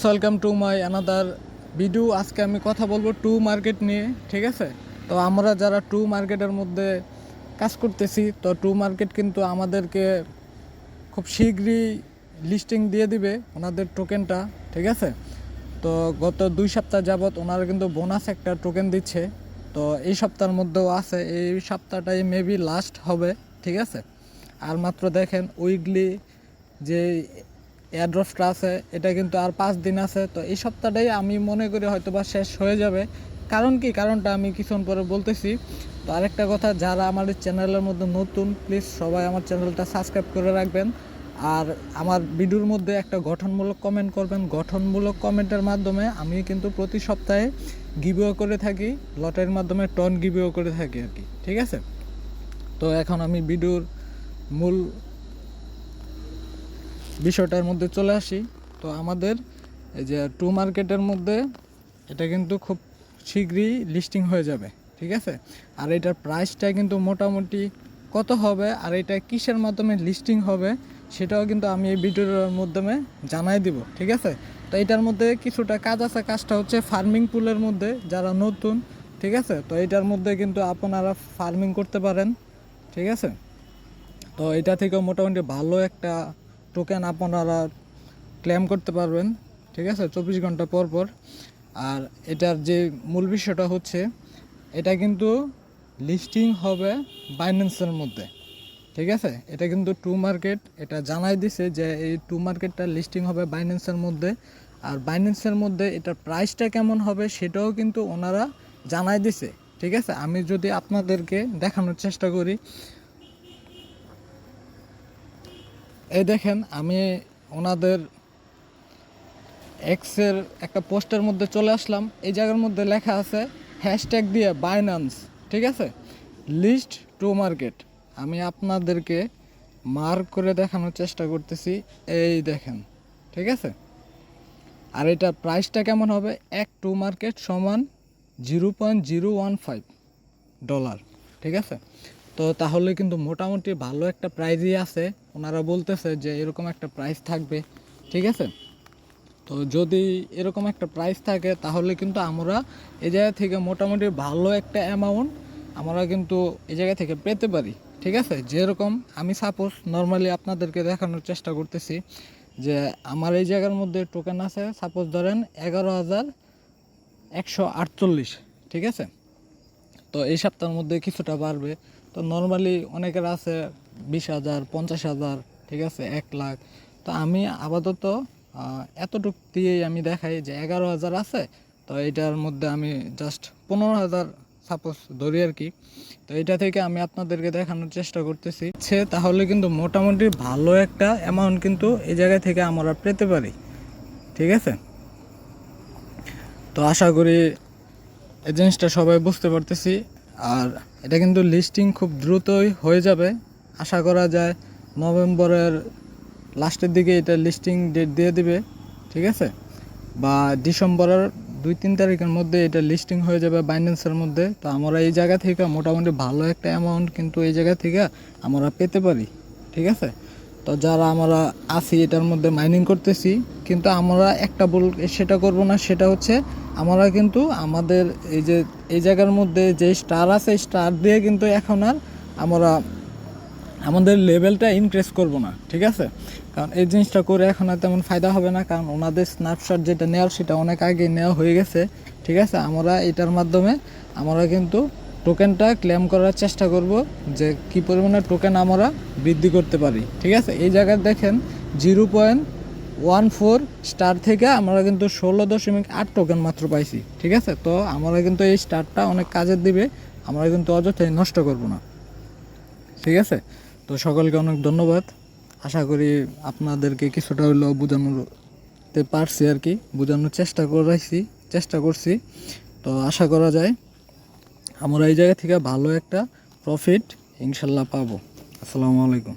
Welcome to my another video. আজকে আমি কথা বলবো টু মার্কেট নিয়ে, ঠিক আছে? তো আমরা যারা টু মার্কেটের মধ্যে কাজ করতেছি, তো টু মার্কেট কিন্তু আমাদেরকে খুব শীঘ্রই লিস্টিং দিয়ে দিবে ওনাদের টোকেনটা, ঠিক আছে? তো গত 2 সপ্তাহ যাবৎ ওনারা কিন্তু বোনাস একটা টোকেন দিচ্ছে। তো এই সপ্তাহের মধ্যেও আছে, এই সপ্তাহটাই মেবি লাস্ট হবে, ঠিক আছে? আর মাত্র দেখেন উইকলি যে এয়ারড্রপটা আছে এটা কিন্তু আর 5 দিন আছে। তো এই সপ্তাহটাই আমি মনে করি হয়তো বা শেষ হয়ে যাবে। কারণটা আমি কিছুক্ষণ পরে বলতেছি। তো আরেকটা কথা, যারা আমার চ্যানেলের মধ্যে নতুন, প্লিজ সবাই আমার চ্যানেলটা সাবস্ক্রাইব করে রাখবেন। আর আমার ভিডিওর মধ্যে একটা গঠনমূলক কমেন্ট করবেন। গঠনমূলক কমেন্টের মাধ্যমে আমি কিন্তু প্রতি সপ্তাহে গিভওয়ে করে থাকি, লটারির মাধ্যমে টন গিভওয়ে করে থাকি আর কি, ঠিক আছে? তো এখন আমি ভিডিওর মূল বিষয়টার মধ্যে চলে আসি। তো আমাদের এই যে টু মার্কেটের মধ্যে এটা কিন্তু খুব শীঘ্রই লিস্টিং হয়ে যাবে, ঠিক আছে? আর এটার প্রাইসটা কিন্তু মোটামুটি কত হবে আর এটা কিসের মাধ্যমে লিস্টিং হবে সেটাও কিন্তু আমি এই ভিডিওর মাধ্যমে জানাই দিব, ঠিক আছে? তো এটার মধ্যে কিছুটা কাজ আছে। কাজটা হচ্ছে ফার্মিং পুলের মধ্যে যারা নতুন, ঠিক আছে? তো এটার মধ্যে কিন্তু আপনারা ফার্মিং করতে পারেন, ঠিক আছে? তো এটা থেকে মোটামুটি ভালো একটা টোকেন আপনারা ক্লেম করতে পারবেন, ঠিক আছে, 24 ঘন্টা পর পর। আর এটার যে মূল বিষয়টা হচ্ছে এটা কিন্তু লিস্টিং হবে বাইন্যান্সের মধ্যে, ঠিক আছে? এটা কিন্তু টু মার্কেট এটা জানাই দিছে যে এই টু মার্কেটটা লিস্টিং হবে বাইন্যান্সের মধ্যে। আর বাইন্যান্সের মধ্যে এটার প্রাইসটা কেমন হবে সেটাও কিন্তু ওনারা জানাই দিছে, ঠিক আছে? আমি যদি আপনাদেরকে দেখানোর চেষ্টা করি, এই দেখেন আমি ওনাদের এক্সের একটা পোস্টের মধ্যে চলে আসলাম। এই জায়গার মধ্যে লেখা আছে হ্যাশট্যাগ দিয়ে বাইন্যান্স, ঠিক আছে, লিস্ট টু মার্কেট। আমি আপনাদেরকে মার্ক করে দেখানোর চেষ্টা করতেছি, এই দেখেন, ঠিক আছে? আর এটা প্রাইসটা কেমন হবে, এক টু মার্কেট সমান $0.015, ঠিক আছে? তো তাহলে কিন্তু মোটামুটি ভালো একটা প্রাইজই আছে। ওনারা বলতেছে যে এরকম একটা প্রাইস থাকবে, ঠিক আছে? তো যদি এরকম একটা প্রাইস থাকে তাহলে কিন্তু আমরা এই জায়গা থেকে মোটামুটি ভালো একটা অ্যামাউন্ট আমরা কিন্তু এই জায়গা থেকে পেতে পারি, ঠিক আছে? যেরকম আমি সাপোজ নর্মালি আপনাদেরকে দেখানোর চেষ্টা করতেছি যে আমার এই জায়গার মধ্যে টোকেন আছে, সাপোজ ধরেন 11,148, ঠিক আছে? তো এই সপ্তাহের মধ্যে কিছুটা বাড়বে। তো নর্মালি অনেকের আছে 20,000, 50,000, ঠিক আছে, 1 লাখ। তো আমি আপাতত এতটুক দিয়েই আমি দেখাই যে 11,000 আছে। তো এটার মধ্যে আমি জাস্ট 15,000 সাপোজ ধরি আর কি। তো এটা থেকে আমি আপনাদেরকে দেখানোর চেষ্টা করতেছি, তাহলে কিন্তু মোটামুটি ভালো একটা অ্যামাউন্ট কিন্তু এই জায়গা থেকে আমরা পেতে পারি, ঠিক আছে? তো আশা করি এই জিনিসটা সবাই বুঝতে পারতেছি। আর এটা কিন্তু লিস্টিং খুব দ্রুতই হয়ে যাবে, আশা করা যায় নভেম্বরের লাস্টের দিকে এটা লিস্টিং ডেট দিয়ে দিবে, ঠিক আছে? বা ডিসেম্বরের 2-3 তারিখের মধ্যে এটা লিস্টিং হয়ে যাবে বাইন্যান্সের মধ্যে। তো আমরা এই জায়গা থেকে মোটামুটি ভালো একটা অ্যামাউন্ট কিন্তু এই জায়গা থেকে আমরা পেতে পারি, ঠিক আছে? তো যারা আমরা আছি এটার মধ্যে মাইনিং করতেছি, কিন্তু আমরা একটা ভুল সেটা করব না, সেটা হচ্ছে আমরা কিন্তু আমাদের এই যে এই জায়গার মধ্যে যে স্টার আছে স্টার দিয়ে কিন্তু এখন আর আমরা আমাদের লেভেলটা ইনক্রিজ করব না, ঠিক আছে? কারণ এই জিনিসটা করে এখন আর তেমন ফায়দা হবে না, কারণ ওনাদের স্ন্যাপশট যেটা নেওয়ার সেটা অনেক আগে নেওয়া হয়ে গেছে, ঠিক আছে? আমরা এটার মাধ্যমে আমরা কিন্তু টোকেনটা ক্লেম করার চেষ্টা করব যে কী পরিমাণে টোকেন আমরা বৃদ্ধি করতে পারি, ঠিক আছে? এই জায়গায় দেখেন 0.14 স্টার থেকে আমরা কিন্তু 16.8 টোকেন মাত্র পাইছি, ঠিক আছে? তো আমরা কিন্তু এই স্টারটা অনেক কাজের দিবে, আমরা কিন্তু অযথাই নষ্ট করব না, ঠিক আছে? তো সকলকে অনেক ধন্যবাদ। আশা করি আপনাদেরকে কিছুটা হলেও বোঝানোতে পারছি আর কি, বোঝানোর চেষ্টা করছি। তো আশা করা যায় আমরা এই জায়গা থেকে ভালো একটা প্রফিট ইনশাল্লাহ পাবো। আসসালামু আলাইকুম।